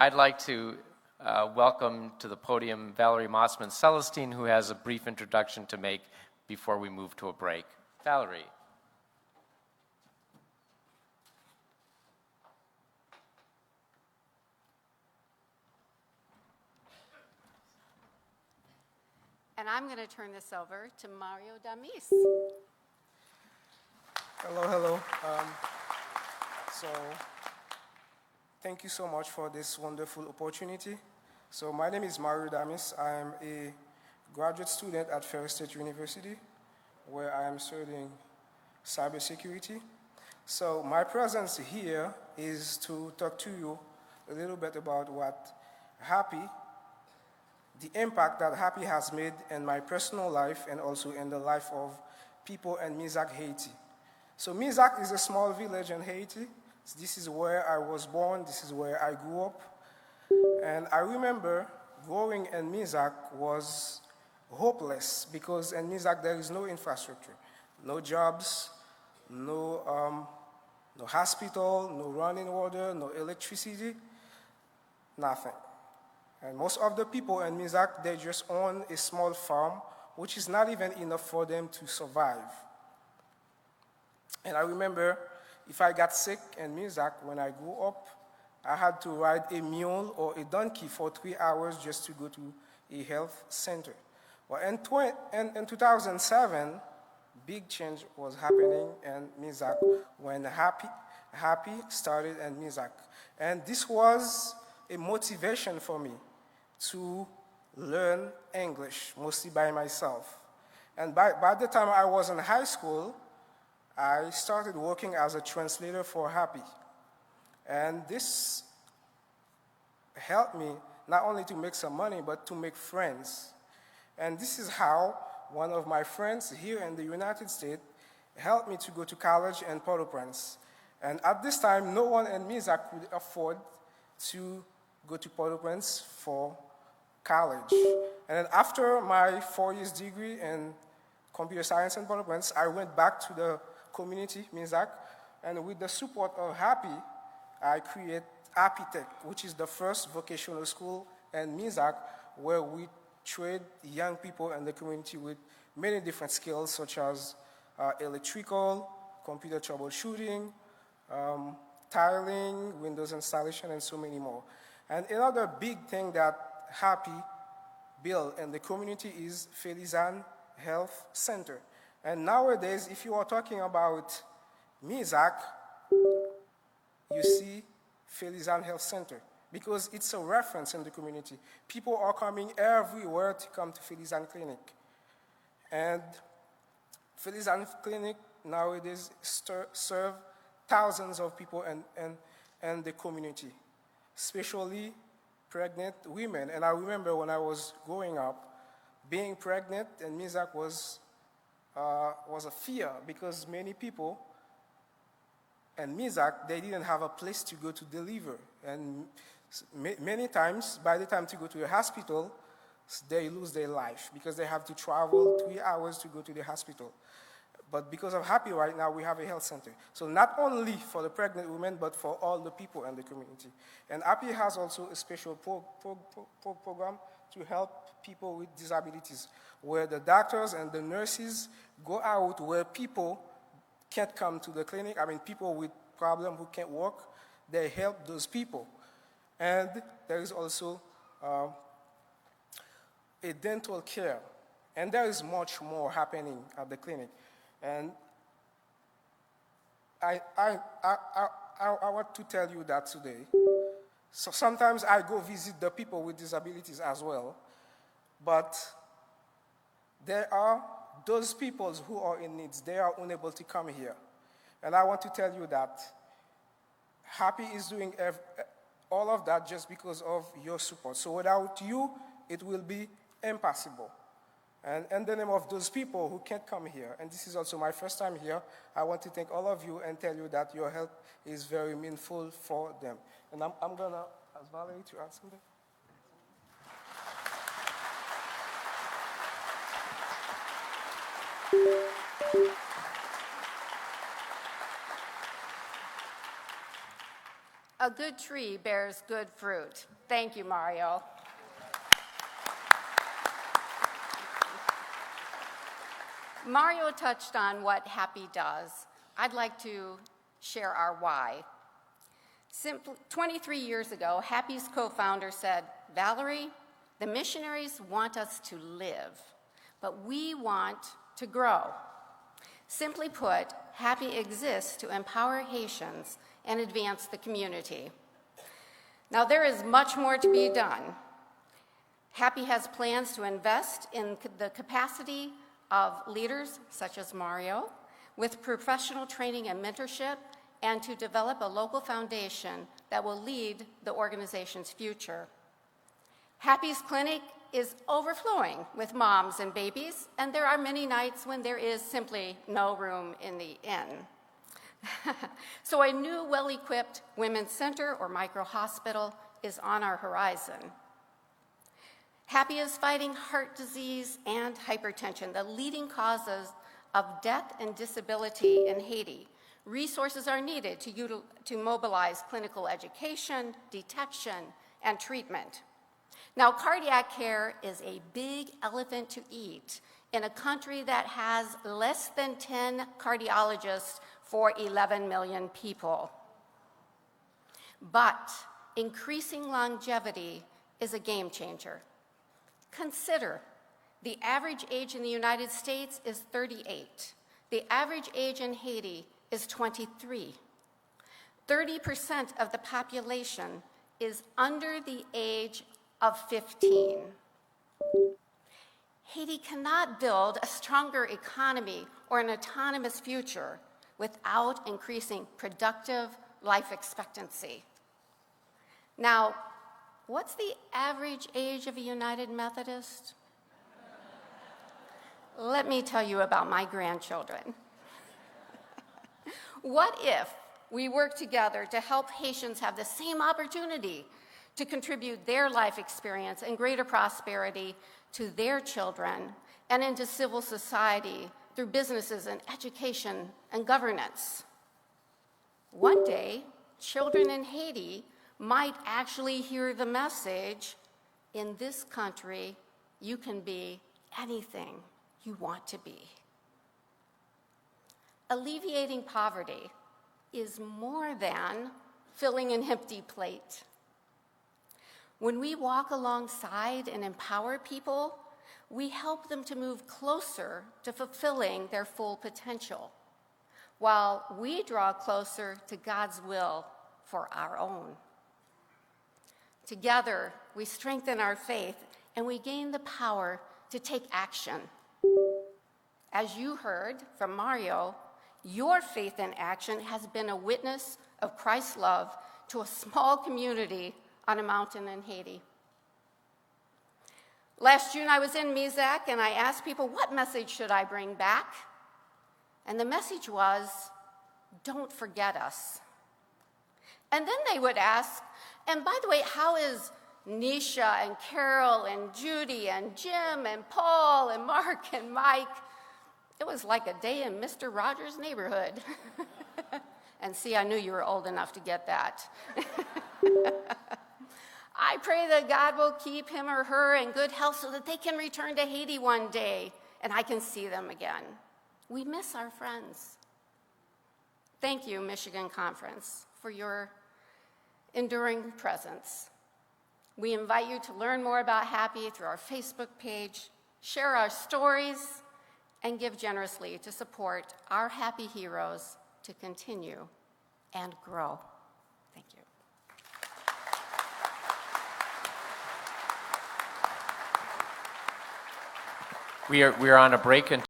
I'd like to welcome to the podium Valerie Mossman-Celestine, who has a brief introduction to make before we move to a break. Valerie. And I'm going to turn this over to Mario Damis. Hello. So thank you so much for this wonderful opportunity. So my name is Mario Damis. I am a graduate student at Ferris State University, where I am studying cybersecurity. So my presence here is to talk to you a little bit about what HAPI, the impact that HAPI has made in my personal life and also in the life of people in Misak, Haiti. So Misak is a small village in Haiti. This is where I was born, this is where I grew up. And I remember growing in Misak was hopeless because in Misak there is no infrastructure, no jobs, no hospital, no running water, no electricity, nothing. And most of the people in Misak, they just own a small farm, which is not even enough for them to survive. And I remember if I got sick in Misak when I grew up, I had to ride a mule or a donkey for 3 hours just to go to a health center. Well, in 2007, big change was happening in Misak when HAPI started in Misak. And this was a motivation for me to learn English, mostly by myself. And by the time I was in high school, I started working as a translator for HAPI. And this helped me not only to make some money, but to make friends. And this is how one of my friends here in the United States helped me to go to college in Port-au-Prince. And at this time, no one in Misak could afford to go to Port-au-Prince for college. And then after my 4 years degree in computer science in Port-au-Prince, I went back to the community, Misak, and with the support of HAPI, I created HAPI-Tech, which is the first vocational school in Misak where we train young people in the community with many different skills such as electrical, computer troubleshooting, tiling, Windows installation, and so many more. And another big thing that HAPI built in the community is Felizan Health Center. And nowadays, if you are talking about Misak, you see Felizan Health Center because it's a reference in the community. People are coming everywhere to come to Felizan Clinic. And Felizan Clinic nowadays serve thousands of people in the community, especially pregnant women. And I remember when I was growing up, being pregnant in Misak was a fear because many people in Misak, they didn't have a place to go to deliver. And many times, by the time to go to the hospital, they lose their life because they have to travel 3 hours to go to the hospital. But because of HAPI right now, we have a health center. So not only for the pregnant women, but for all the people in the community. And HAPI has also a special program to help people with disabilities, where the doctors and the nurses go out where people can't come to the clinic. I mean, people with problems who can't walk, they help those people. And there is also a dental care. And there is much more happening at the clinic. And I want to tell you that today. So sometimes I go visit the people with disabilities as well, but there are those people who are in needs. They are unable to come here. And I want to tell you that HAPI is doing all of that just because of your support. So without you, it will be impossible. And in the name of those people who can't come here, and this is also my first time here, I want to thank all of you and tell you that your help is very meaningful for them. And I'm going to ask Valerie to add something. a good tree bears good fruit. Thank you, Mario. Mario touched on what HAPI does. I'd like to share our why. 23 years ago, HAPI's co-founder said, "Valerie, the missionaries want us to live, but we want to grow." Simply put, HAPI exists to empower Haitians and advance the community. Now, there is much more to be done. HAPI has plans to invest in the capacity of leaders such as Mario, with professional training and mentorship, and to develop a local foundation that will lead the organization's future. HAPI's clinic is overflowing with moms and babies, and there are many nights when there is simply no room in the inn. So a new well-equipped women's center or micro-hospital is on our horizon. HAPI is fighting heart disease and hypertension, the leading causes of death and disability in Haiti. Resources are needed to mobilize clinical education, detection, and treatment. Now, cardiac care is a big elephant to eat in a country that has less than 10 cardiologists for 11 million people. But increasing longevity is a game changer. Consider the average age in the United States is 38. The average age in Haiti is 23. 30% of the population is under the age of 15. Haiti cannot build a stronger economy or an autonomous future without increasing productive life expectancy. Now, what's the average age of a United Methodist? Let me tell you about my grandchildren. What if we work together to help Haitians have the same opportunity to contribute their life experience and greater prosperity to their children and into civil society through businesses and education and governance? One day, children in Haiti might actually hear the message, in this country, you can be anything you want to be. Alleviating poverty is more than filling an empty plate. When we walk alongside and empower people, we help them to move closer to fulfilling their full potential, while we draw closer to God's will for our own. Together, we strengthen our faith and we gain the power to take action. As you heard from Mario, your faith in action has been a witness of Christ's love to a small community on a mountain in Haiti. Last June, I was in Mizak and I asked people, what message should I bring back? And the message was, don't forget us. And then they would ask, and by the way, how is Nisha and Carol and Judy and Jim and Paul and Mark and Mike? It was like a day in Mr. Rogers' neighborhood. And see, I knew you were old enough to get that. I pray that God will keep him or her in good health so that they can return to Haiti one day and I can see them again. We miss our friends. Thank you, Michigan Conference, for your enduring presence. We invite you to learn more about HAPI through our Facebook page, share our stories, and give generously to support our HAPI heroes to continue and grow. Thank you. We are on a break until